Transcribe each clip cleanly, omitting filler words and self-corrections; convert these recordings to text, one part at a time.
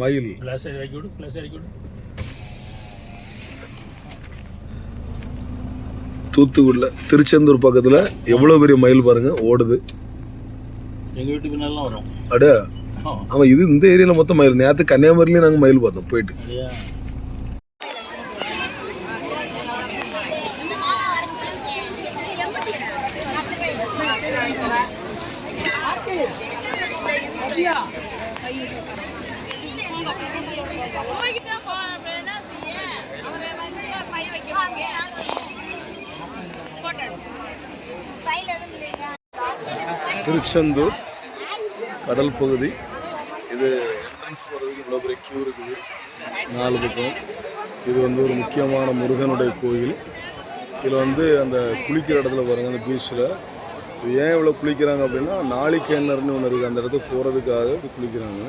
மயில் தூத்துக்குடியில் திருச்செந்தூர் பக்கத்தில் எவ்வளோ பெரிய மயில் பாருங்க ஓடுது. எங்கள் வீட்டு பின்னாலாம் வரும். அட ஆமாம், இது இந்த ஏரியாவில் மொத்தம் மயில். நேற்று கன்னியாகுமரியிலையும் நாங்கள் மயில் பார்த்தோம் போயிட்டு. திருச்செந்தூர் கடல் பகுதி இது. என்ட்ரன்ஸ் போகிறதுக்கு இவ்வளோ பெரிய கியூ இருக்குது 4 பக்கம். இது ஒரு முக்கியமான முருகனுடைய கோயில். இதில் அந்த குளிக்கிற இடத்துல பாருங்கள், அந்த பீச்சில் இது ஏன் இவ்வளோ குளிக்கிறாங்க அப்படின்னா, நாளிகேணர்னு ஒன்று இருக்குது, அந்த இடத்துக்கு போகிறதுக்காக இப்படி குளிக்கிறாங்க.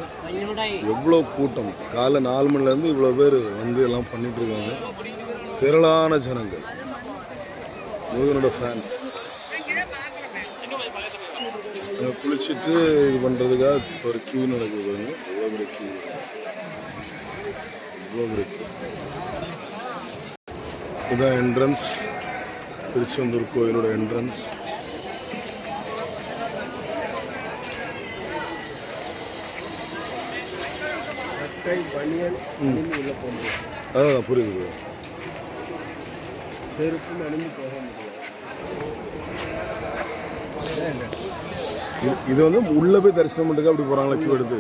எவ்வளோ கூட்டம், காலைல 4 மணிலேருந்து இவ்வளோ பேர் எல்லாம் பண்ணிகிட்ருக்காங்க. திரளான ஜனங்கள், முருகனோட ஃபேன்ஸ். குளிச்சுட்டு இது பண்ணுறதுக்காக ஒரு கியூ நடக்குது பாருங்க. எவ்வளோ பெரிய கியூ, இவ்வளோ பெரிய கியூ. இதுதான் என்ட்ரன்ஸ், திருச்செந்தூர் கோயிலோட என்ட்ரன்ஸ். அதான் புரியுது. செருப்பு அணிந்து போக முடியாது. இது உள்ள போய் தரிசனம் பண்ணுறதுக்கு அப்படி போகிறாங்களா கியூ எடுத்து?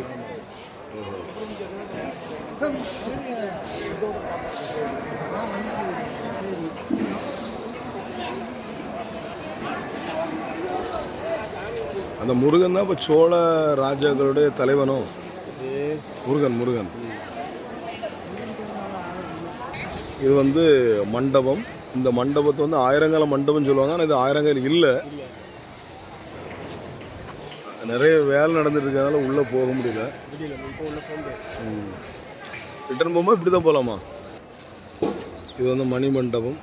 அந்த முருகன் தான் இப்போ சோழ ராஜாக்களுடைய தலைவனோ? முருகன். இது மண்டபம். இந்த மண்டபத்தை ஆயிரங்கால மண்டபம் சொல்லுவாங்க. ஆனால் இது ஆயிரங்கால் இல்லை, நிறைய வேலை நடந்துட்டு இருக்கனால உள்ளே போக முடியல. ரிட்டர்ன் போகும்போது இப்படி தான் போகலாமா? இது மணி மண்டபம்.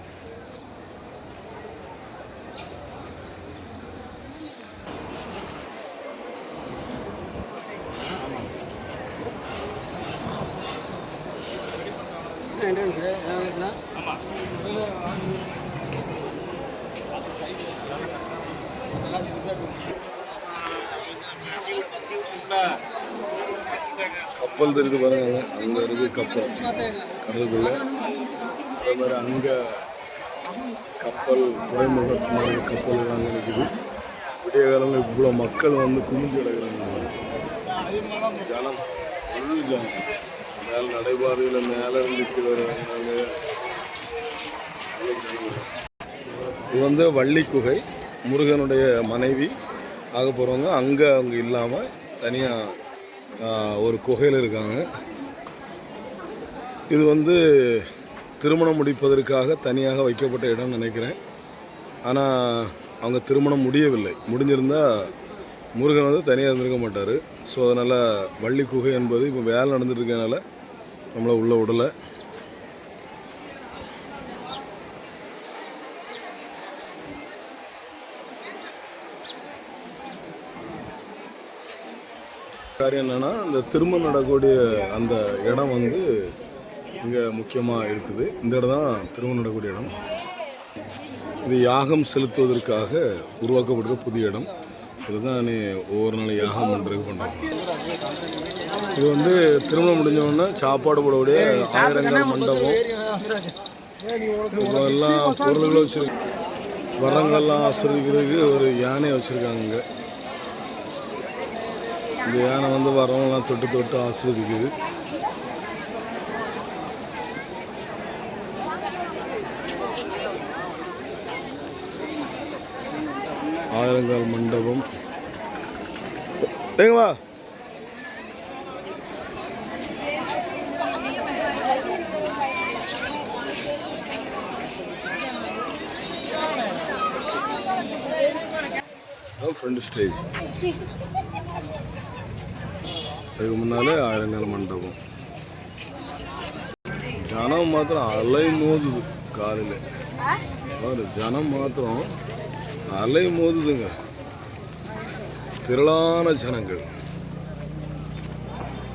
கப்பல் தெரியுது பாருங்க, அங்கே இருக்கு கப்பல் கடலுக்குள்ள. அதே மாதிரி அங்கே கப்பல் துறைமுகத்தினுடைய கப்பல் அங்கே நிற்குது. விடிய காலங்களில் இவ்வளோ மக்கள் குமிஞ்சு கிடக்குறாங்க. ஜனம் ஃபுல் ஜனம். மேலே நடைபாதையில் மேலே இருந்து கீழே வராங்க. இது வள்ளி குகை. முருகனுடைய மனைவி ஆக போகிறவங்க அங்கே அவங்க இல்லாமல் தனியாக ஒரு குகையில் இருக்காங்க. இது திருமணம் முடிப்பதற்காக தனியாக வைக்கப்பட்ட இடம் நினைக்கிறேன். ஆனால் அவங்க திருமணம் முடியவில்லை. முடிஞ்சிருந்தால் முருகன் தனியாக இருந்திருக்க மாட்டார். ஸோ அதனால் வள்ளி குகை என்பது இப்போ வேலை நடந்துட்டு இருக்கனால நம்மளை உள்ளே விடலை. காரியம் என்னென்னா, இந்த திருமணம் நடக்கக்கூடிய அந்த இடம் இங்கே முக்கியமாக இருக்குது. இந்த இடம் தான் திருமணம் நடக்கக்கூடிய இடம். இது யாகம் செலுத்துவதற்காக உருவாக்கப்படுற புதிய இடம். இதுதான் ஒவ்வொரு நாள் யாகம் பண்ணுறதுக்கு பண்ணுறாங்க. இது திருமணம் முடிஞ்சோடனே சாப்பாடு போடக்கூடிய ஆயிரங்கால் மண்டபம். இப்போ எல்லாம் பொருள்களும் வச்சுருக்கு. வரங்கள்லாம் ஆசிரியக்கிறதுக்கு ஒரு யானையை வச்சுருக்காங்க. இங்கே இந்த யானை வரவங்களாம் தொட்டு தொட்டு ஆசிரியக்குது. ஆயிரங்கால் மண்டபம். ஏங்கவா ஃப்ரண்ட் ஸ்டேஜ். அதுக்கு முன்னாலே ஆயிரங்கால் மண்டபம். ஜனம் மாத்திரம் அலை மோதுது. காலையில் ஜனம் மாத்திரம் அலை மோதுதுங்க. திரளான ஜனங்கள்.